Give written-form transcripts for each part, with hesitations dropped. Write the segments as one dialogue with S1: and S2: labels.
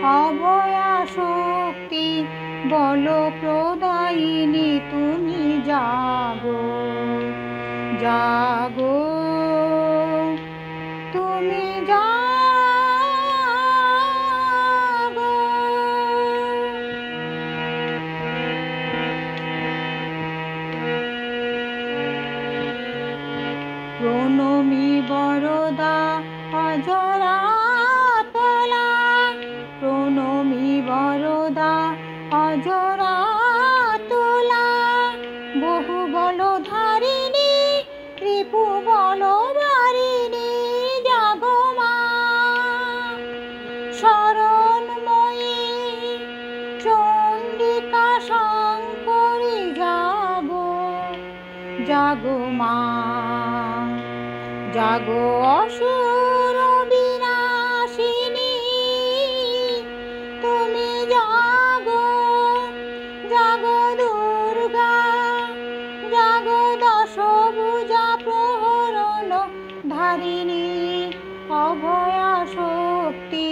S1: অভয়া শক্তি বল প্রদায়িনী তুমি জাগো জাগো তুমি জাগো। প্রণমী বরদা অজরা তোলা, প্রণমী বরদা অজরা তোলা, বহু বল ধারিণী রিপু বল বারিণী জাগো মা। শরণময়ী চণ্ডিকা শঙ্করী জাগো জাগো মা, জাগো অসুর বিনাশিনী তুমি জাগো জাগো দুর্গা, জাগো দশভুজা প্রহরণ ধারিণী। অভয়া শক্তি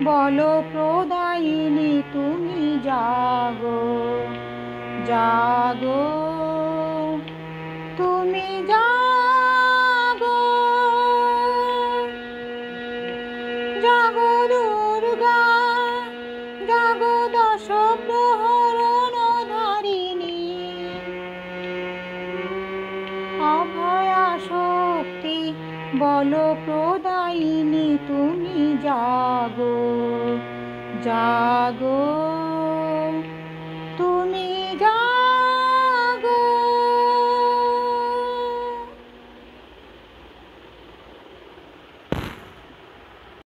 S1: বল প্রদায়িনী তুমি জাগো জাগো তুমি জাগো জাগো দুর্গা, জাগো দশ প্রহরণ ধারিণী। অভয়া শক্তি বল প্রদায়িনী তুমি জাগো জাগো।